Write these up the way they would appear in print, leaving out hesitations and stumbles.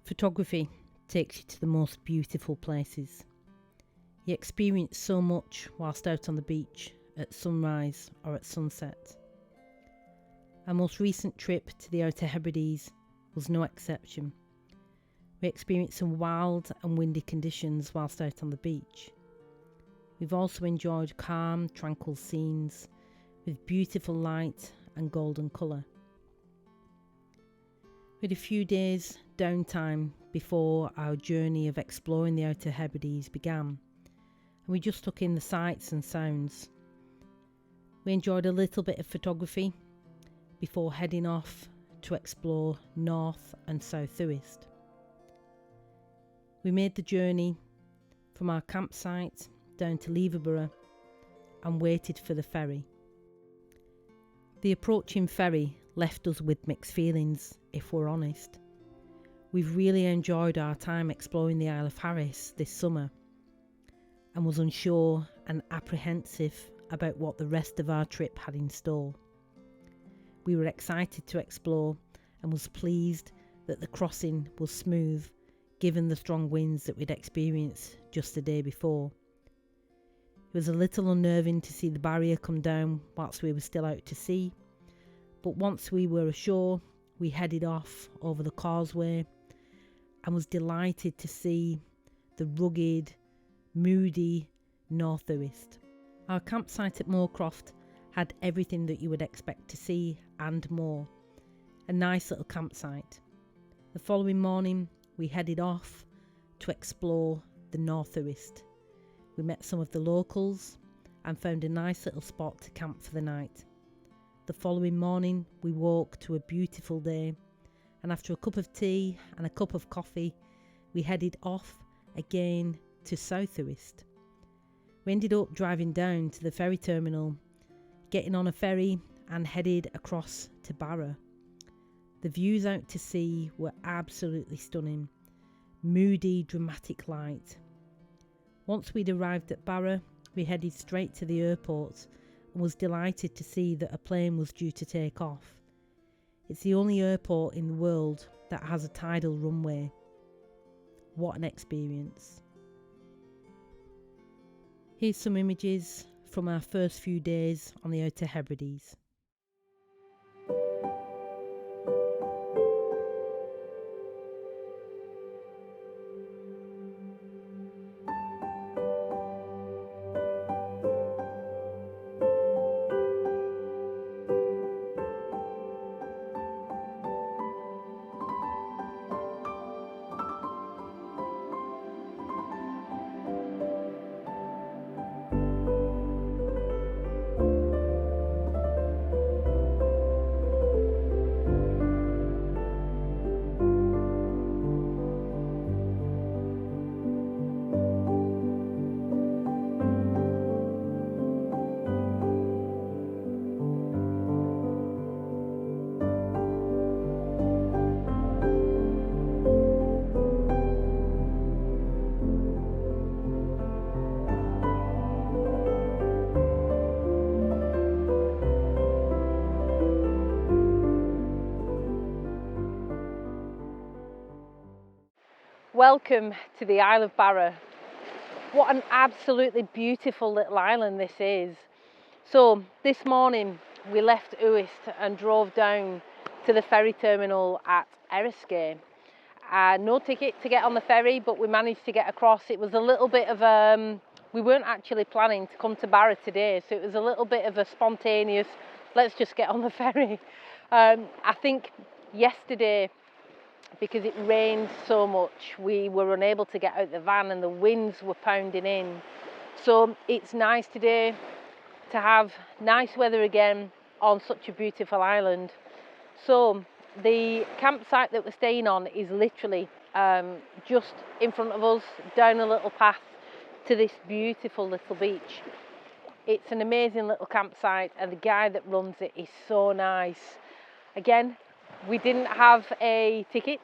Photography takes you to the most beautiful places. You experience so much whilst out on the beach, at sunrise or at sunset. Our most recent trip to the Outer Hebrides was no exception. We experienced some wild and windy conditions whilst out on the beach. We've also enjoyed calm, tranquil scenes with beautiful light and golden colour. We had a few days downtime before our journey of exploring the Outer Hebrides began, and we just took in the sights and sounds. We enjoyed a little bit of photography before heading off to explore North and South Uist. We made the journey from our campsite down to Isle of Barra and waited for the ferry. The approaching ferry left us with mixed feelings, if we're honest. We've really enjoyed our time exploring the Isle of Harris this summer and was unsure and apprehensive about what the rest of our trip had in store. We were excited to explore and was pleased that the crossing was smooth given the strong winds that we'd experienced just the day before. It was a little unnerving to see the barrier come down whilst we were still out to sea, but once we were ashore, we headed off over the causeway and was delighted to see the rugged, moody North Uist. Our campsite at Moorcroft had everything that you would expect to see and more. A nice little campsite. The following morning, we headed off to explore the North Uist. We met some of the locals and found a nice little spot to camp for the night. The following morning, we woke to a beautiful day, and after a cup of tea and a cup of coffee, we headed off again to South Uist. We ended up driving down to the ferry terminal, getting on a ferry and headed across to Barra. The views out to sea were absolutely stunning. Moody, dramatic light. Once we'd arrived at Barra, we headed straight to the airport and was delighted to see that a plane was due to take off. It's the only airport in the world that has a tidal runway. What an experience. Here's some images from our first few days on the Outer Hebrides. Welcome to the Isle of Barra. What an absolutely beautiful little island this is. So this morning we left Uist and drove down to the ferry terminal at Seascape. No ticket to get on the ferry, but we managed to get across. It was a little bit of we weren't actually planning to come to Barra today, so it was a little bit of a spontaneous, let's just get on the ferry. I think yesterday, because it rained so much, we were unable to get out the van and the winds were pounding in. So it's nice today to have nice weather again on such a beautiful island. So the campsite that we're staying on is literally just in front of us, down a little path to this beautiful little beach. It's an amazing little campsite and the guy that runs it is so nice. Again, we didn't have a ticket,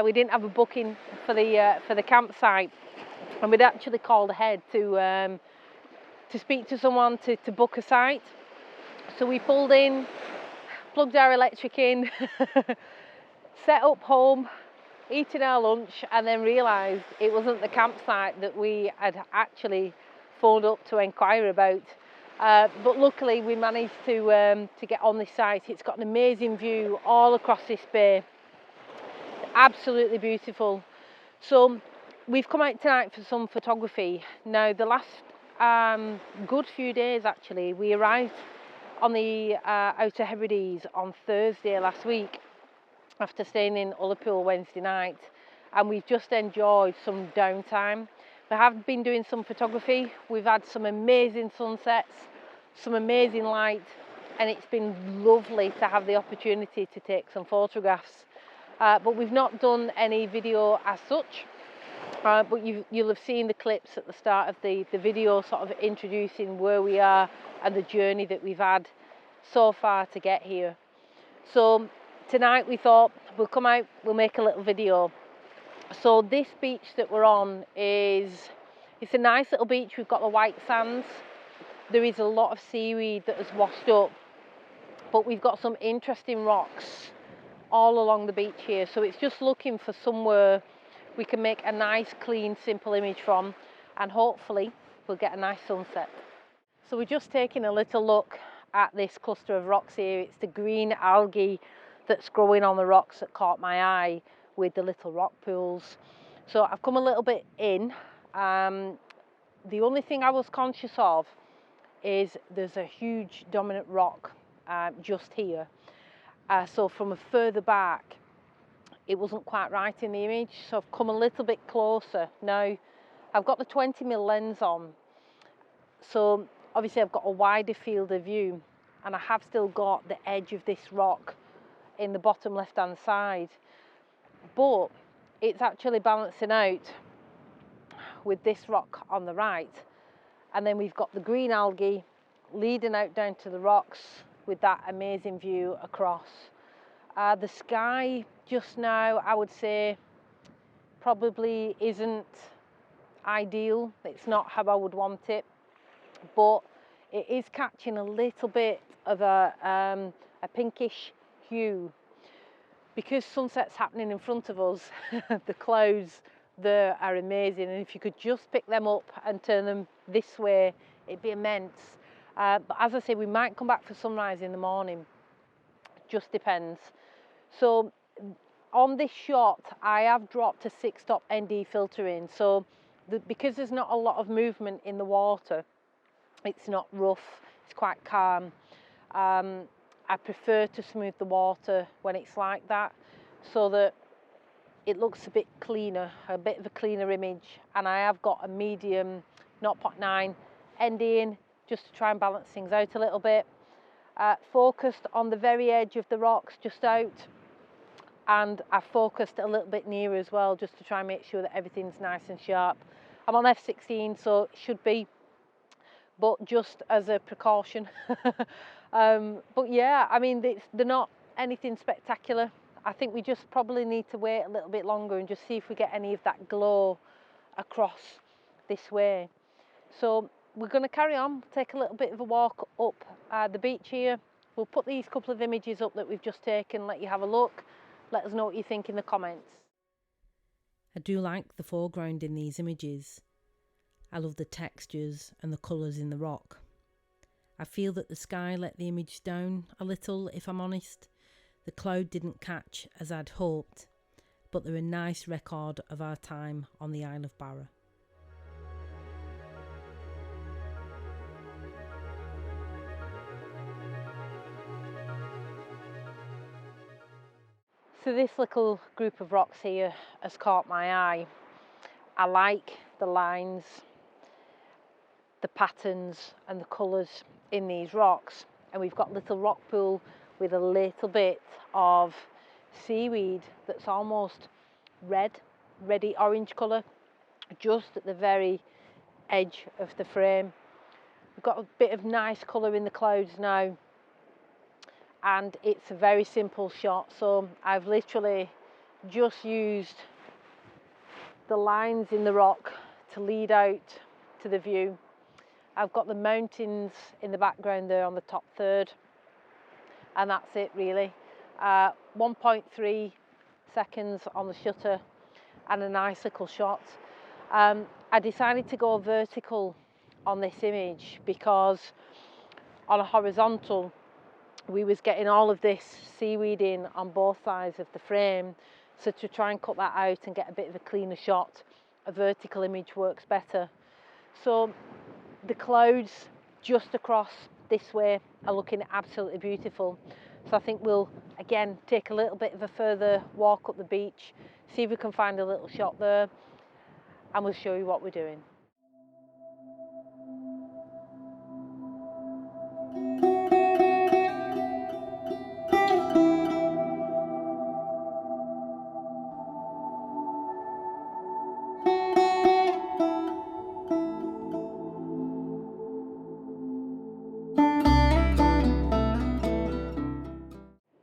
we didn't have a booking for the campsite, and we'd actually called ahead to speak to someone to book a site. So we pulled in, plugged our electric in, set up home, eating our lunch and then realised it wasn't the campsite that we had actually phoned up to inquire about. But luckily we managed to get on this site. It's got an amazing view all across this bay. Absolutely beautiful. So we've come out tonight for some photography. Now the last good few days actually, we arrived on the Outer Hebrides on Thursday last week after staying in Ullapool Wednesday night, and we've just enjoyed some downtime. We have been doing some photography. We've had some amazing sunsets, some amazing light, and it's been lovely to have the opportunity to take some photographs. But we've not done any video as such, but you'll have seen the clips at the start of the video sort of introducing where we are and the journey that we've had so far to get here. So tonight we thought we'll come out, we'll make a little video. So this beach that we're on it's a nice little beach. We've got the white sands. There is a lot of seaweed that has washed up, but we've got some interesting rocks all along the beach here. So it's just looking for somewhere we can make a nice, clean, simple image from, and hopefully we'll get a nice sunset. So we're just taking a little look at this cluster of rocks here. It's the green algae that's growing on the rocks that caught my eye with the little rock pools. So I've come a little bit in. The only thing I was conscious of is there's a huge dominant rock just here. So from a further back, it wasn't quite right in the image. So I've come a little bit closer. Now, I've got the 20mm lens on. So obviously I've got a wider field of view, and I have still got the edge of this rock in the bottom left-hand side. But it's actually balancing out with this rock on the right. And then we've got the green algae leading out down to the rocks with that amazing view across. The sky just now, I would say, probably isn't ideal. It's not how I would want it, but it is catching a little bit of a pinkish hue. Because sunset's happening in front of us, the clouds there are amazing, and if you could just pick them up and turn them this way, it'd be immense. But as I say, we might come back for sunrise in the morning, just depends. So on this shot, I have dropped a 6-stop ND filter in, so because there's not a lot of movement in the water, it's not rough, it's quite calm. I prefer to smooth the water when it's like that, so that it looks a bit cleaner, a bit of a cleaner image. And I have got a medium 0.9 ND in, just to try and balance things out a little bit. Focused on the very edge of the rocks just out, and I focused a little bit nearer as well, just to try and make sure that everything's nice and sharp. I'm on f16, so it should be, but just as a precaution. But yeah, I mean, they're not anything spectacular. I think we just probably need to wait a little bit longer and just see if we get any of that glow across this way. So we're going to carry on, take a little bit of a walk up the beach here. We'll put these couple of images up that we've just taken, let you have a look. Let us know what you think in the comments. I do like the foreground in these images. I love the textures and the colours in the rock. I feel that the sky let the image down a little, if I'm honest. The cloud didn't catch as I'd hoped, but they're a nice record of our time on the Isle of Barra. So this little group of rocks here has caught my eye. I like the lines, the patterns and the colours in these rocks, and we've got a little rock pool with a little bit of seaweed that's almost reddy orange colour, just at the very edge of the frame. We've got a bit of nice colour in the clouds now, and it's a very simple shot. So I've literally just used the lines in the rock to lead out to the view. I've got the mountains in the background there on the top third, and that's it really. 1.3 seconds on the shutter and a nice little shot. I decided to go vertical on this image because on a horizontal we was getting all of this seaweed in on both sides of the frame, so to try and cut that out and get a bit of a cleaner shot, a vertical image works better. So the clouds just across this way are looking absolutely beautiful, so I think we'll again take a little bit of a further walk up the beach, see if we can find a little shot there, and we'll show you what we're doing.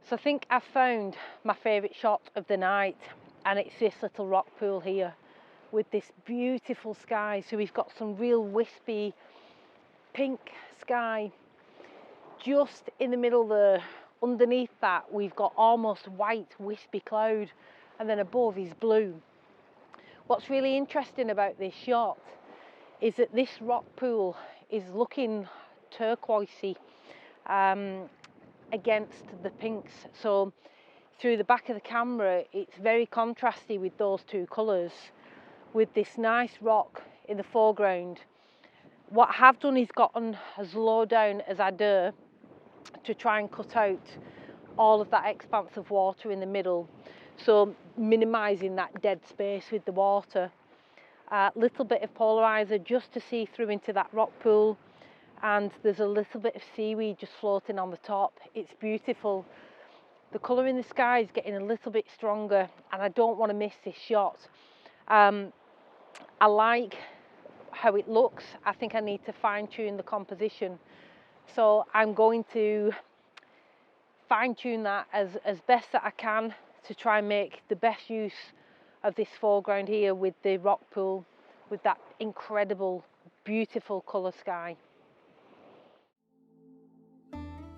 So I think I've found my favourite shot of the night, and it's this little rock pool here with this beautiful sky. So we've got some real wispy pink sky just in the middle there. Underneath that we've got almost white wispy cloud, and then above is blue. What's really interesting about this shot is that this rock pool is looking turquoisey against the pinks, so through the back of the camera it's very contrasty with those two colours, with this nice rock in the foreground. What I have done is gotten as low down as I dare to try and cut out all of that expanse of water in the middle, so minimising that dead space with the water. A little bit of polarizer just to see through into that rock pool, and there's a little bit of seaweed just floating on the top. It's beautiful. The colour in the sky is getting a little bit stronger, and I don't want to miss this shot. I like how it looks. I think I need to fine-tune the composition, so I'm going to fine-tune that as best that I can to try and make the best use of this foreground here with the rock pool, with that incredible, beautiful colour sky.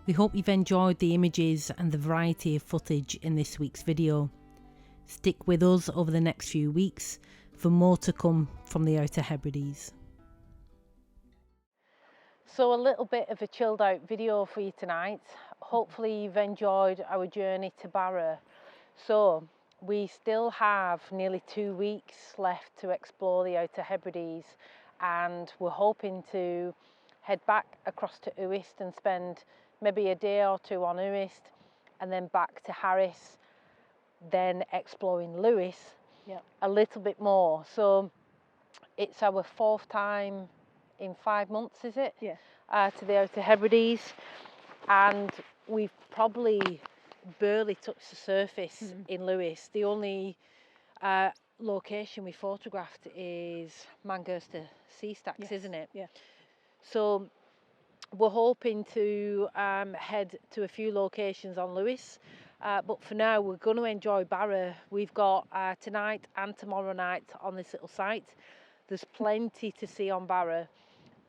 We hope you've enjoyed the images and the variety of footage in this week's video. Stick with us over the next few weeks for more to come from the Outer Hebrides. So a little bit of a chilled out video for you tonight. Hopefully you've enjoyed our journey to Barra. So we still have nearly 2 weeks left to explore the Outer Hebrides, and we're hoping to head back across to Uist and spend maybe a day or two on Uist, and then back to Harris, then exploring Lewis a little bit more. So it's our 4th time in 5 months, is it? Yeah. To the Outer Hebrides, and we've probably barely touched the surface in Lewis. The only location we photographed is Manchester Sea Stacks, Yes. isn't it? Yeah. So we're hoping to head to a few locations on Lewis, but for now we're going to enjoy Barra. We've got tonight and tomorrow night on this little site. There's plenty to see on Barra.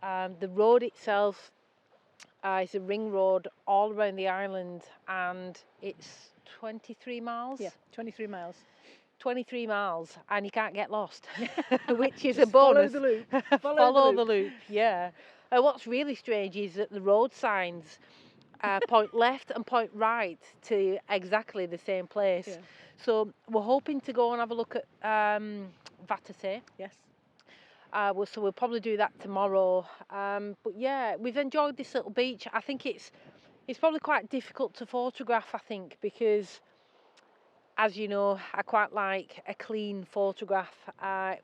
The road itself is a ring road all around the island, and it's 23 miles. Yeah, 23 miles. 23 miles, and you can't get lost, which is a Just bonus. Follow the loop. Follow the loop, yeah. What's really strange is that the road signs point left and point right to exactly the same place. Yeah. So we're hoping to go and have a look at Vatase. Yes. So we'll probably do that tomorrow. But yeah, we've enjoyed this little beach. I think it's probably quite difficult to photograph, I think, because, as you know, I quite like a clean photograph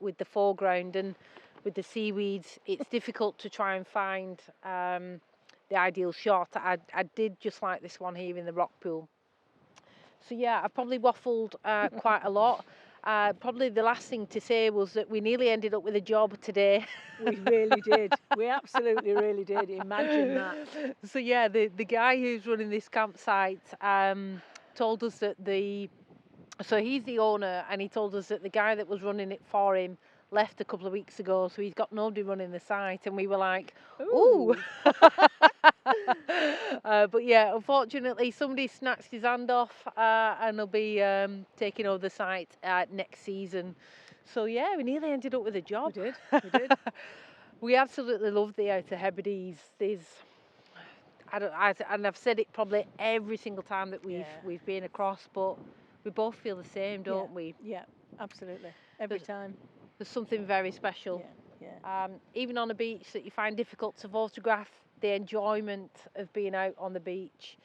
with the foreground, and with the seaweeds it's difficult to try and find the ideal shot. I did just like this one here in the rock pool. So yeah, I probably waffled quite a lot. Probably the last thing to say was that we nearly ended up with a job today. We really did. We absolutely really did. Imagine that. So yeah, the guy who's running this campsite told us that so he's the owner, and he told us that the guy that was running it for him left a couple of weeks ago, so he's got nobody running the site, and we were like, ooh. But yeah, unfortunately, somebody snatched his hand off, and he'll be taking over the site next season. So yeah, we nearly ended up with a job. We did. We absolutely love the Outer Hebrides. And I've said it probably every single time that we've been across, but we both feel the same, don't we? Yeah, absolutely. Every time. There's something very special. Yeah. Even on a beach that you find difficult to photograph, the enjoyment of being out on the beach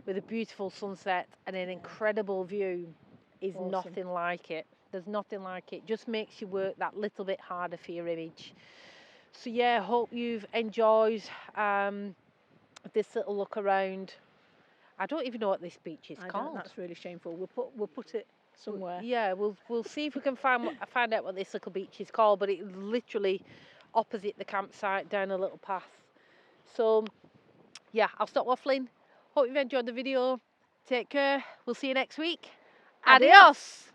with a beautiful sunset and an incredible view is Awesome. nothing like it. There's nothing like it. Just makes you work that little bit harder for your image. So yeah, hope you've enjoyed this little look around. I don't even know what this beach is called. That's really shameful. We'll put it somewhere. Yeah, we'll see if we can find out what this little beach is called, but it's literally opposite the campsite down a little path. So yeah, I'll stop waffling. Hope you've enjoyed the video. Take care. We'll see you next week. Adios.